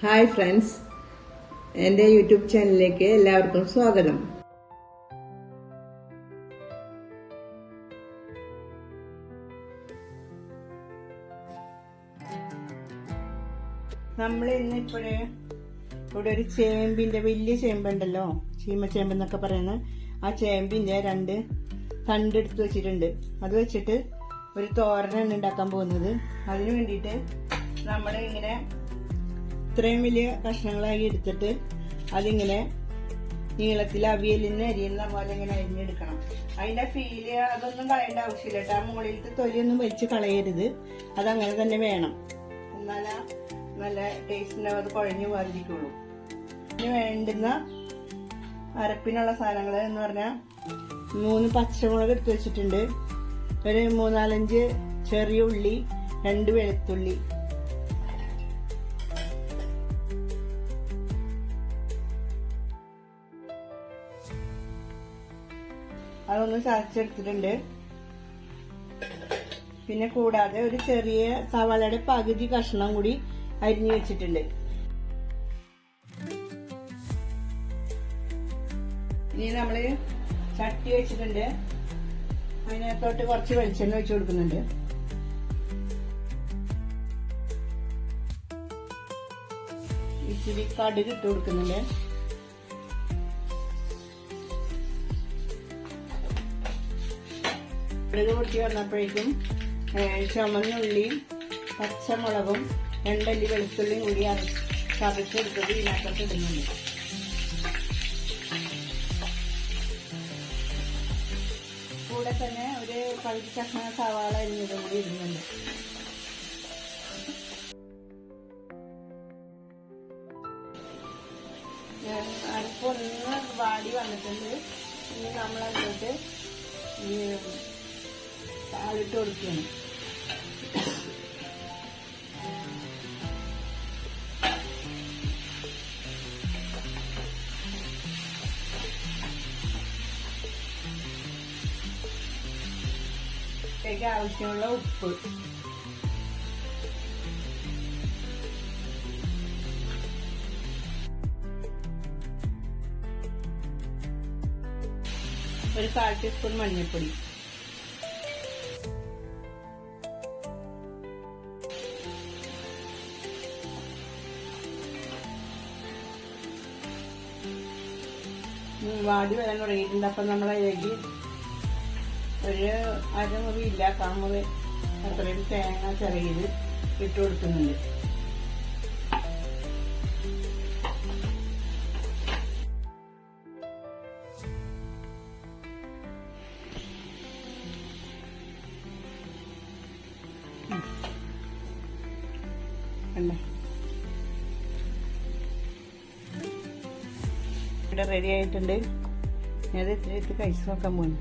Hi friends, എൻ്റെ YouTube ചാനലിലേക്ക് എല്ലാവർക്കും സ്വാഗതം. നമ്മൾ ഇന്ന് ഇവിടെ ഒരു ചേമ്പിന്റെ വലിയ ചേമ്പുണ്ടല്ലോ, ചീമച്ചേമ്പ് എന്നൊക്കെ പറയുന്നത്, ആ ചേമ്പിന്റെ 2 തണ്ട് എടുത്ത് വെച്ചിട്ടുണ്ട്. അത് വെച്ചിട്ട് ഒരു തോരനാണ് ഉണ്ടാക്കാൻ പോകുന്നത്. അതിനു വേണ്ടിയിട്ട് നമ്മൾ ഇങ്ങനെ ഇത്രയും വലിയ കഷ്ണങ്ങളായി എടുത്തിട്ട് അതിങ്ങനെ നീളത്തിൽ അവിയലിന് അരിയുന്ന പോലെ ഇങ്ങനെ അരിഞ്ഞെടുക്കണം. അതിന്റെ ഫീല് അതൊന്നും കളയേണ്ട ആവശ്യമില്ല കേട്ടോ. ആ മുകളിലത്തെ തൊലിയൊന്നും വലിച്ച് കളയരുത്, അതങ്ങനെ തന്നെ വേണം. എന്നാലാ നല്ല ടേസ്റ്റ് ഉണ്ടാവും, അത് കുഴഞ്ഞു പോകാതിരിക്കുള്ളൂ. ഇതിന് വേണ്ടുന്ന അരപ്പിനുള്ള സാധനങ്ങൾ എന്ന് പറഞ്ഞാൽ 3 പച്ചമുളക് എടുത്ത് വെച്ചിട്ടുണ്ട്, ഒരു 3-4 ചെറിയ ഉള്ളി, 2 വെളുത്തുള്ളി, അതൊന്ന് ചതച്ചെടുത്തിട്ടുണ്ട്. പിന്നെ കൂടാതെ ഒരു ചെറിയ സവാളയുടെ പകുതി കഷ്ണം കൂടി അരിഞ്ഞു വെച്ചിട്ടുണ്ട്. ഇനി നമ്മള് ചട്ടി വെച്ചിട്ടുണ്ട്, അതിനകത്തോട്ട് കുറച്ച് വെളിച്ചെണ്ണ ഒഴിച്ചു കൊടുക്കുന്നുണ്ട്. ഇച്ചിരി കടുക് ഇട്ട് കൊടുക്കുന്നുണ്ട്. കടുക് പൊട്ടി വന്നപ്പോഴേക്കും ചുമന്നുള്ളിയും പച്ചമുളകും 2 അല്ലി വെളുത്തുള്ളിയും കൂടി ചതച്ചെടുത്തത് ഇതിനകത്തോട്ട് ഇടുന്നുണ്ട്. കൂടെ തന്നെ ഒരു പകുതി കഷ്ണ സവാള അരിഞ്ഞതും കൂടി ഇടുന്നുണ്ട്. അരപ്പൊന്ന് വാടി വന്നിട്ടുണ്ട്. ഇനി നമ്മളതിലോട്ട് ഈ താളിട്ട് കൊടുക്കുകയാണ്. ആവശ്യമുള്ള ഉപ്പ്, ഒരു 1/4 ടീസ്പൂൺ മഞ്ഞൾപ്പൊടി, വാടി വരാൻ തുടങ്ങിയിട്ടുണ്ട്. അപ്പം നമ്മളതിലേക്ക് ഒരു അരമുറി ഇല്ല, കാമുറി അത്രയും തേങ്ങ ചിരകിയത് ഇട്ട് കൊടുക്കുന്നുണ്ട്. ഇവിടെ റെഡി ആയിട്ടുണ്ട്. ഞാൻ ഇത്തിരി കഴിച്ചു നോക്കാൻ പോകുന്നു.